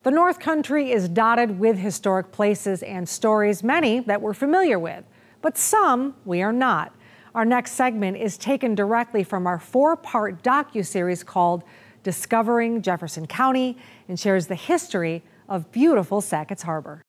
The North Country is dotted with historic places and stories, many that we're familiar with, but some we are not. Our next segment is taken directly from our 4-part docu-series called Discovering Jefferson County and shares the history of beautiful Sackets Harbor.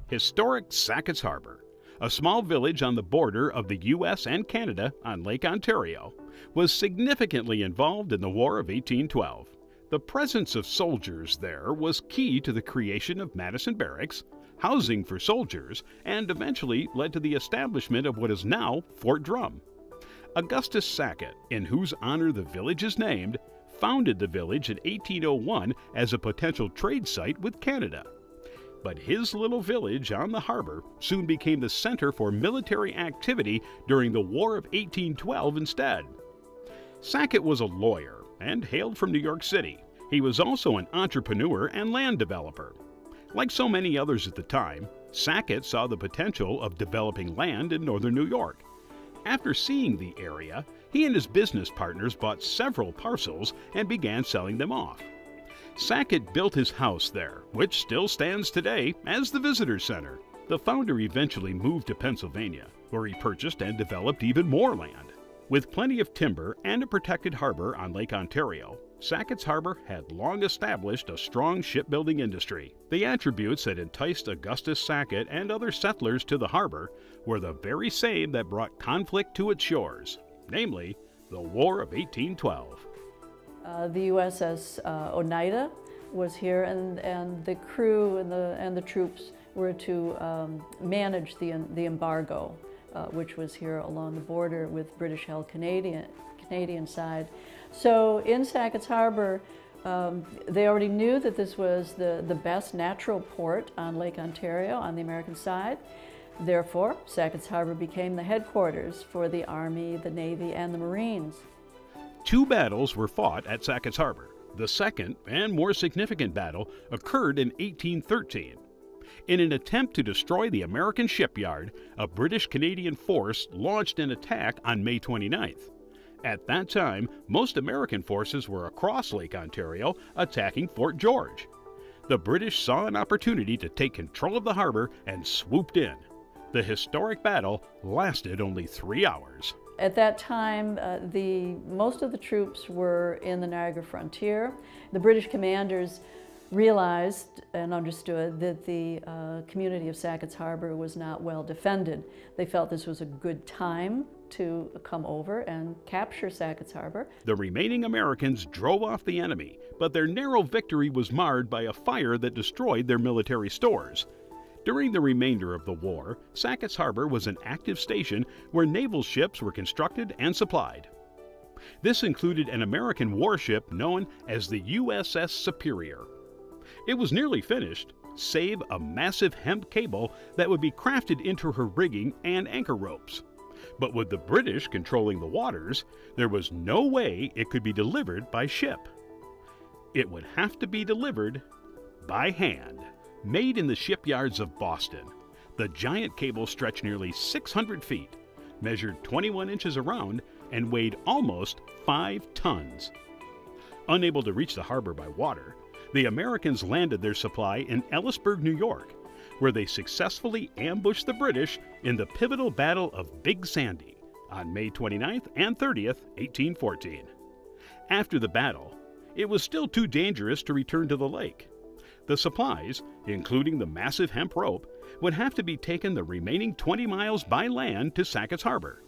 Historic Sackets Harbor, a small village on the border of the U.S. and Canada on Lake Ontario, was significantly involved in the War of 1812. The presence of soldiers there was key to the creation of Madison Barracks, housing for soldiers, and eventually led to the establishment of what is now Fort Drum. Augustus Sackett, in whose honor the village is named, founded the village in 1801 as a potential trade site with Canada. But his little village on the harbor soon became the center for military activity during the War of 1812 instead. Sackett was a lawyer and hailed from New York City. He was also an entrepreneur and land developer. Like so many others at the time, Sackett saw the potential of developing land in northern New York. After seeing the area, he and his business partners bought several parcels and began selling them off. Sackett built his house there, which still stands today as the Visitor Center. The founder eventually moved to Pennsylvania, where he purchased and developed even more land. With plenty of timber and a protected harbor on Lake Ontario, Sackets Harbor had long established a strong shipbuilding industry. The attributes that enticed Augustus Sackett and other settlers to the harbor were the very same that brought conflict to its shores, namely the War of 1812. The USS Oneida was here, and the crew and the troops were to manage the embargo, which was here along the border with British-held Canadian side. So in Sackets Harbor, they already knew that this was the best natural port on Lake Ontario on the American side. Therefore, Sackets Harbor became the headquarters for the Army, the Navy, and the Marines. 2 battles were fought at Sackets Harbor. The second and more significant battle occurred in 1813. In an attempt to destroy the American shipyard, a British-Canadian force launched an attack on May 29th. At that time, most American forces were across Lake Ontario attacking Fort George. The British saw an opportunity to take control of the harbor and swooped in. The historic battle lasted only 3 hours. At that time, most of the troops were in the Niagara frontier. The British commanders realized and understood that the community of Sackets Harbor was not well defended. They felt this was a good time to come over and capture Sackets Harbor. The remaining Americans drove off the enemy, but their narrow victory was marred by a fire that destroyed their military stores. During the remainder of the war, Sackets Harbor was an active station where naval ships were constructed and supplied. This included an American warship known as the USS Superior. It was nearly finished, save a massive hemp cable that would be crafted into her rigging and anchor ropes. But with the British controlling the waters, there was no way it could be delivered by ship. It would have to be delivered by hand. Made in the shipyards of Boston, the giant cable stretched nearly 600 feet, measured 21 inches around, and weighed almost 5 tons. Unable to reach the harbor by water, the Americans landed their supply in Ellisburg, New York, where they successfully ambushed the British in the pivotal Battle of Big Sandy on May 29th and 30th, 1814. After the battle, it was still too dangerous to return to the lake. The supplies, including the massive hemp rope, would have to be taken the remaining 20 miles by land to Sackets Harbor.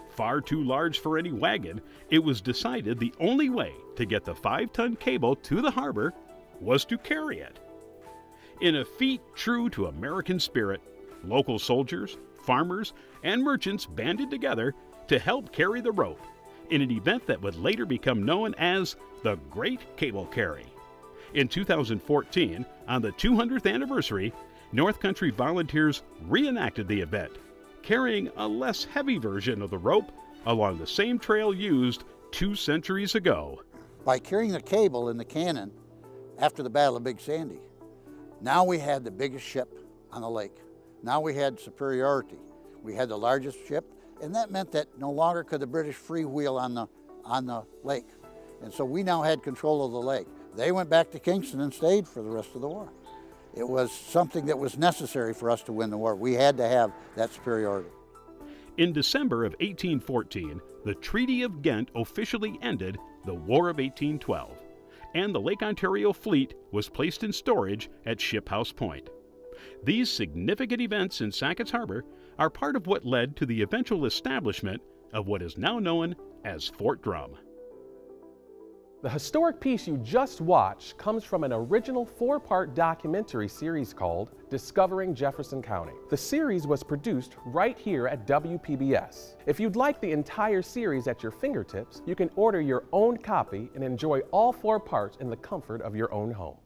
Far too large for any wagon, it was decided the only way to get the 5-ton cable to the harbor was to carry it. In a feat true to American spirit, local soldiers, farmers, and merchants banded together to help carry the rope in an event that would later become known as the Great Cable Carry. In 2014, on the 200th anniversary, North Country volunteers reenacted the event, carrying a less heavy version of the rope along the same trail used 2 centuries ago. By carrying the cable in the cannon after the Battle of Big Sandy, now we had the biggest ship on the lake. Now we had superiority. We had the largest ship, and that meant that no longer could the British freewheel on the lake. And so we now had control of the lake. They went back to Kingston and stayed for the rest of the war. It was something that was necessary for us to win the war. We had to have that superiority. In December of 1814, the Treaty of Ghent officially ended the War of 1812, and the Lake Ontario fleet was placed in storage at Ship House Point. These significant events in Sackets Harbor are part of what led to the eventual establishment of what is now known as Fort Drum. The historic piece you just watched comes from an original 4-part documentary series called Discovering Jefferson County. The series was produced right here at WPBS. If you'd like the entire series at your fingertips, you can order your own copy and enjoy all 4 parts in the comfort of your own home.